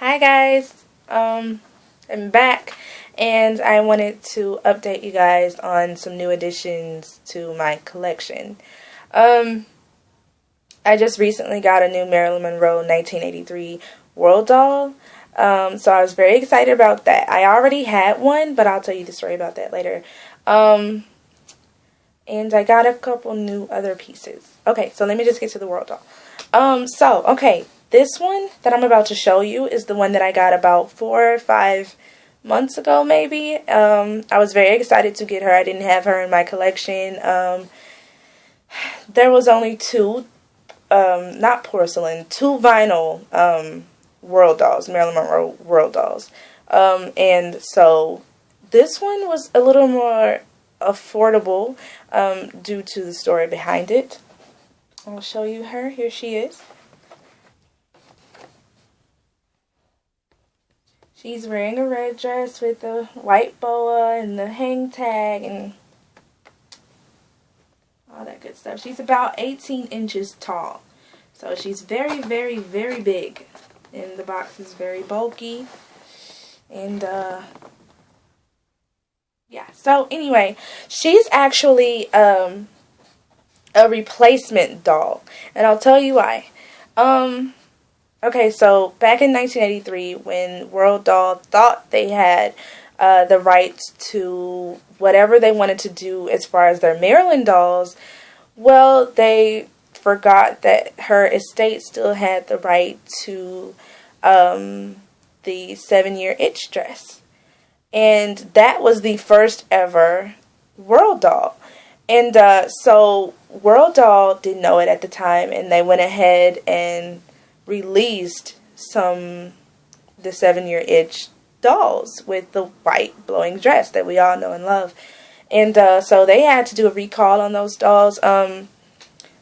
Hi guys, I'm back and I wanted to update you guys on some new additions to my collection. I just recently got a new Marilyn Monroe 1983 World doll, so I was very excited about that. I already had one, but I'll tell you the story about that later. And I got a couple new other pieces. Okay, so let me just get to the World doll. Okay. This one that I'm about to show you is the one that I got about 4 or 5 months ago, maybe. I was very excited to get her. I didn't have her in my collection. There was only two, not porcelain, two vinyl World dolls, Marilyn Monroe World dolls. And so this one was a little more affordable due to the story behind it. I'll show you her. Here she is. She's wearing a red dress with the white boa and the hang tag and all that good stuff. She's about 18 inches tall. So she's very, very, very big. And the box is very bulky. And, yeah. So, anyway, she's actually a replacement doll. And I'll tell you why. Okay, so back in 1983, when World Doll thought they had the rights to whatever they wanted to do as far as their Marilyn dolls, well, they forgot that her estate still had the right to the 7-year itch dress. And that was the first ever World Doll. And so World Doll didn't know it at the time, and they went ahead and released the 7-year itch dolls with the white blowing dress that we all know and love. And so they had to do a recall on those dolls.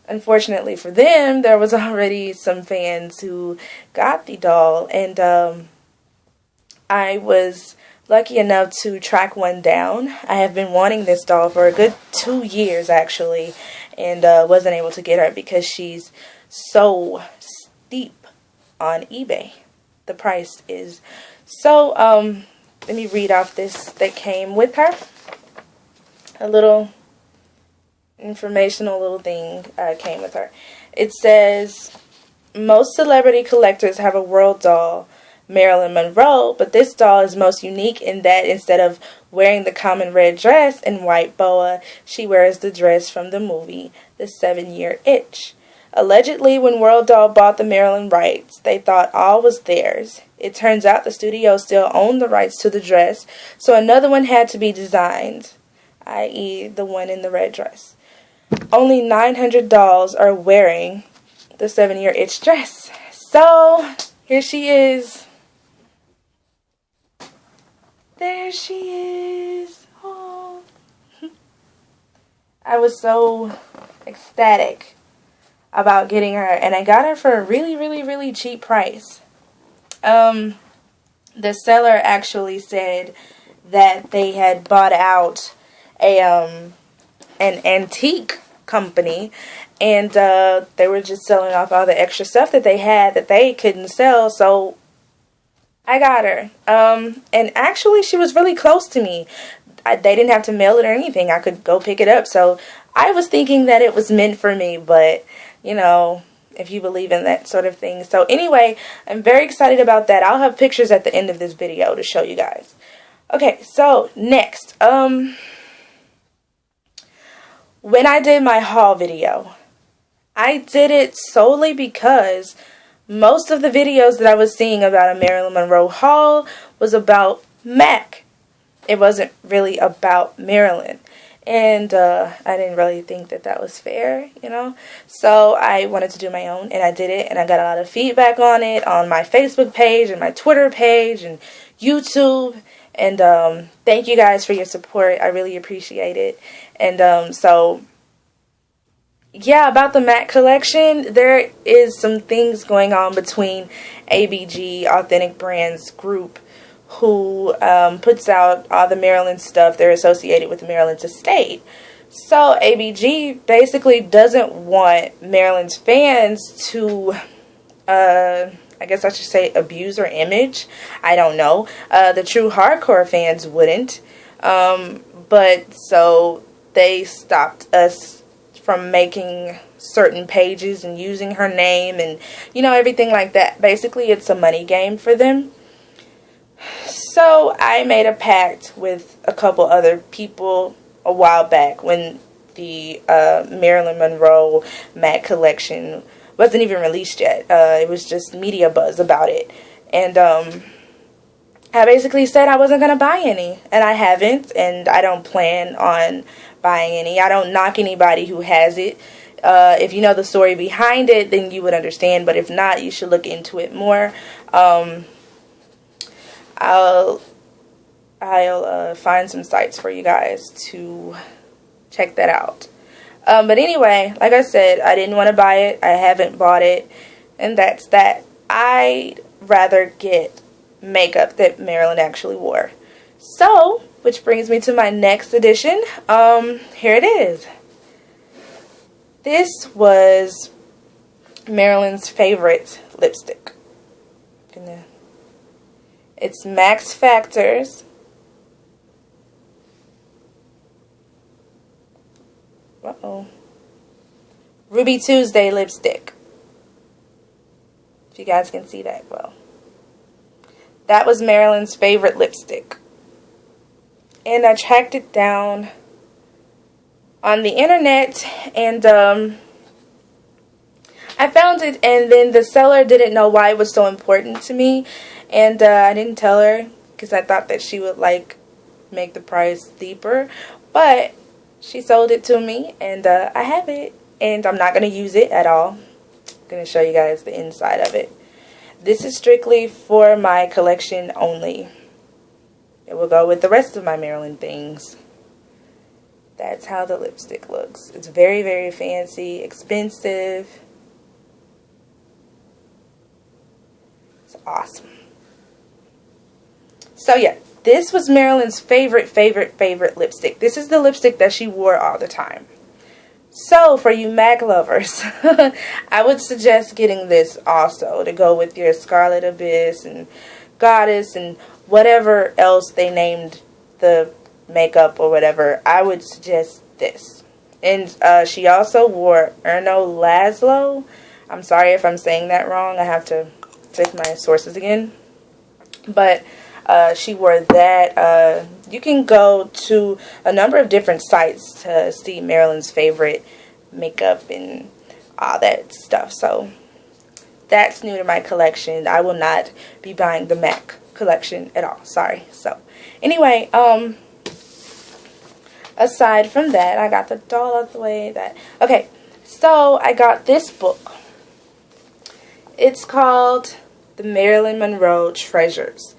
Unfortunately for them, there was already some fans who got the doll, and I was lucky enough to track one down. I have been wanting this doll for a good 2 years actually, and wasn't able to get her because she's so steep on eBay. The price is. So let me read off this that came with her. A little informational little thing came with her. It says, most celebrity collectors have a World doll, Marilyn Monroe, but this doll is most unique in that instead of wearing the common red dress and white boa, she wears the dress from the movie The 7-Year Itch. Allegedly, when World Doll bought the Marilyn rights, they thought all was theirs. It turns out the studio still owned the rights to the dress, so another one had to be designed, i.e. the one in the red dress. Only 900 dolls are wearing the 7-Year Itch dress. So, here she is. There she is. Oh. I was so ecstatic about getting her, and I got her for a really, really, really cheap price. The seller actually said that they had bought out an antique company, and they were just selling off all the extra stuff that they had that they couldn't sell, so I got her. And actually, she was really close to me. They didn't have to mail it or anything. I could go pick it up, so I was thinking that it was meant for me, but you know, if you believe in that sort of thing. So anyway, I'm very excited about that. I'll have pictures at the end of this video to show you guys. Okay, so next, when I did my haul video, I did it solely because most of the videos that I was seeing about a Marilyn Monroe haul was about Mac. It wasn't really about Marilyn. And I didn't really think that that was fair, you know. So I wanted to do my own, and I did it, and I got a lot of feedback on it on my Facebook page and my Twitter page and YouTube. And thank you guys for your support. I really appreciate it. And so, yeah, about the MAC collection, there is some things going on between ABG, Authentic Brands Group, who puts out all the Marilyn stuff they're associated with Marilyn's estate. So ABG basically doesn't want Marilyn's fans to, I I guess I should say, abuse her image. I don't know. The true hardcore fans wouldn't. But so they stopped us from making certain pages and using her name and, you know, everything like that. Basically, it's a money game for them. So I made a pact with a couple other people a while back when the Marilyn Monroe MAC collection wasn't even released yet. It was just media buzz about it. And I basically said I wasn't going to buy any. And I haven't. And I don't plan on buying any. I don't knock anybody who has it. If you know the story behind it, then you would understand. But if not, you should look into it more. I'll find some sites for you guys to check that out. But anyway, like I said, I didn't want to buy it. I haven't bought it. And that's that. I'd rather get makeup that Marilyn actually wore. So, which brings me to my next edition. Here it is. This was Marilyn's favorite lipstick. It's Max Factor's Ruby Tuesday lipstick. If you guys can see that well. That was Marilyn's favorite lipstick. And I tracked it down on the internet, and I found it, and then the seller didn't know why it was so important to me, and I didn't tell her because I thought that she would like make the price deeper, but she sold it to me, and I have it, and I'm not going to use it at all. I'm going to show you guys the inside of it. This is strictly for my collection only. It will go with the rest of my Marilyn things. That's how the lipstick looks. It's very, very fancy, expensive. It's awesome. So yeah, this was Marilyn's favorite lipstick. This is the lipstick that she wore all the time. So for you MAC lovers, I would suggest getting this also to go with your Scarlet Abyss and Goddess and whatever else they named the makeup or whatever. I would suggest this. And she also wore Erno Laszlo. I'm sorry if I'm saying that wrong. I have to check my sources again. But she wore that. You can go to a number of different sites to see Marilyn's favorite makeup and all that stuff. So that's new to my collection. I will not be buying the MAC collection at all. Sorry. So anyway, aside from that, I got the doll out the way. Okay, so I got this book. It's called The Marilyn Monroe Treasures.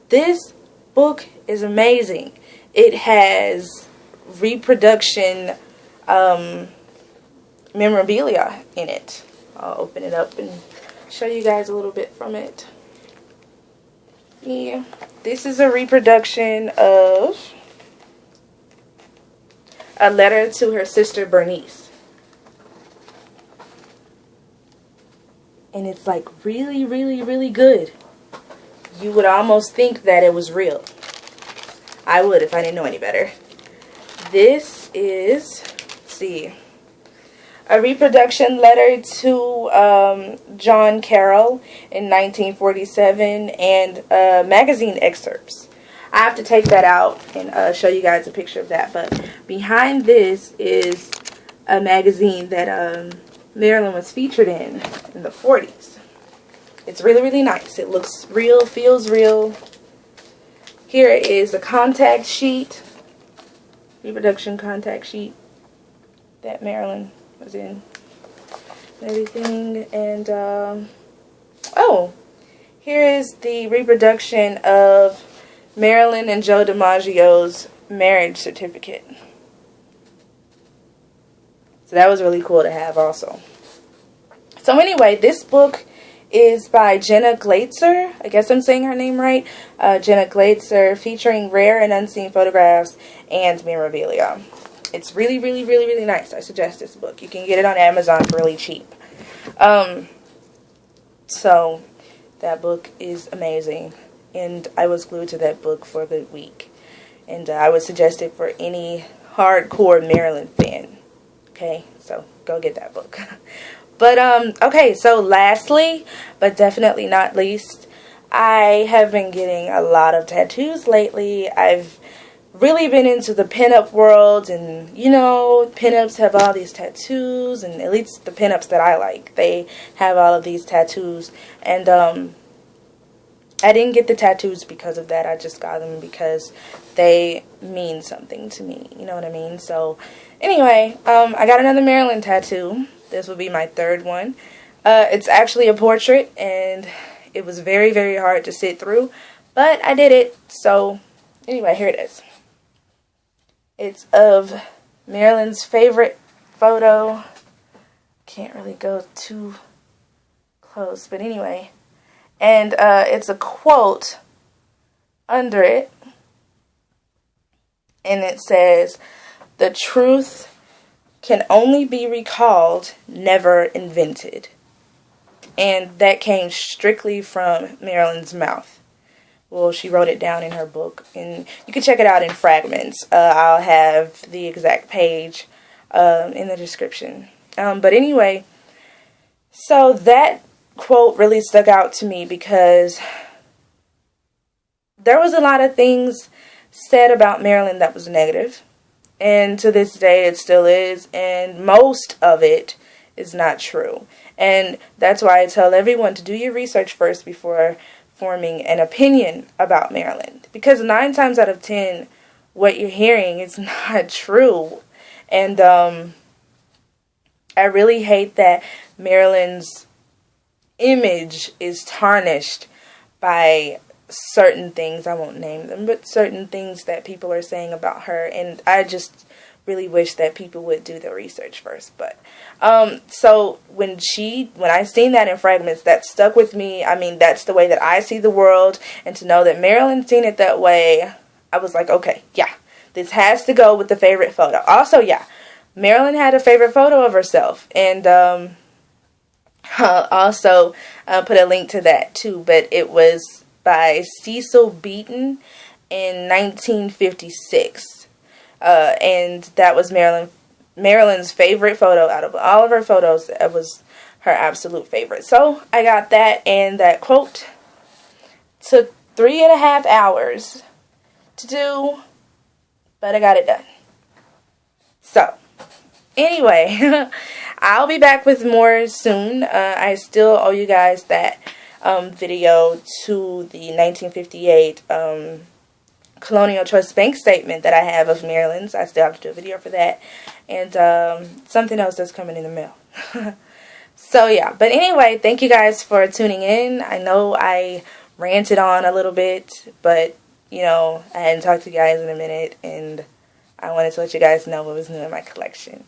This book is amazing. It has reproduction memorabilia in it. I'll open it up and show you guys a little bit from it. Yeah, this is a reproduction of a letter to her sister Bernice. And it's like really, really, really good. You would almost think that it was real. I would if I didn't know any better. This is, let's see, a reproduction letter to John Carroll in 1947 and magazine excerpts. I have to take that out and show you guys a picture of that. But behind this is a magazine that Marilyn was featured in the 40s. It's really, really nice. It looks real, feels real. Here is the contact sheet, reproduction contact sheet that Marilyn was in and everything. And, oh, here is the reproduction of Marilyn and Joe DiMaggio's marriage certificate. So that was really cool to have also. So anyway, this book is by Jenna Glaitzer. I guess I'm saying her name right. Jenna Glaitzer, featuring rare and unseen photographs and memorabilia. It's really, really, really, really nice. I suggest this book. You can get it on Amazon for really cheap. So That book is amazing, and I was glued to that book for a good week. And I would suggest it for any hardcore Marilyn fan. Okay, so go get that book. But, okay, so lastly, but definitely not least, I have been getting a lot of tattoos lately. I've really been into the pinup world, and, you know, pinups have all these tattoos, and at least the pinups that I like, they have all of these tattoos, and, I didn't get the tattoos because of that. I just got them because they mean something to me, you know what I mean? So, anyway, I got another Marilyn tattoo. This will be my third one. It's actually a portrait, and it was very, very hard to sit through, but I did it. So, anyway, here it is. It's of Marilyn's favorite photo. Can't really go too close, but anyway. And it's a quote under it, and it says, "The truth can only be recalled, never invented." And that came strictly from Marilyn's mouth. Well, she wrote it down in her book, and you can check it out in fragments. I'll have the exact page in the description. But anyway, so that quote really stuck out to me because there was a lot of things said about Marilyn that was negative, and to this day it still is, and most of it is not true. And that's why I tell everyone to do your research first before forming an opinion about Marilyn, because 9 times out of 10 what you're hearing is not true. And I really hate that Marilyn's image is tarnished by certain things. I won't name them, but certain things that people are saying about her, and I just really wish that people would do the research first. But so when I seen that in fragments, that stuck with me. I mean, that's the way that I see the world, and to know that Marilyn seen it that way, I was like, okay, yeah, this has to go with the favorite photo. Also, yeah, Marilyn had a favorite photo of herself, and I'll also put a link to that too, but it was by Cecil Beaton in 1956, and that was Marilyn's favorite photo out of all of her photos. It was her absolute favorite. So I got that, and that quote took 3.5 hours to do, but I got it done. So anyway, I'll be back with more soon. I still owe you guys that video to the 1958 Colonial Trust Bank statement that I have of Marilyn's. I still have to do a video for that. And something else that's coming in the mail. So yeah, but anyway, thank you guys for tuning in. I know I ranted on a little bit, but you know, I hadn't talked to you guys in a minute, and I wanted to let you guys know what was new in my collection.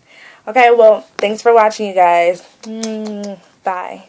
Okay, well, thanks for watching, you guys. Bye.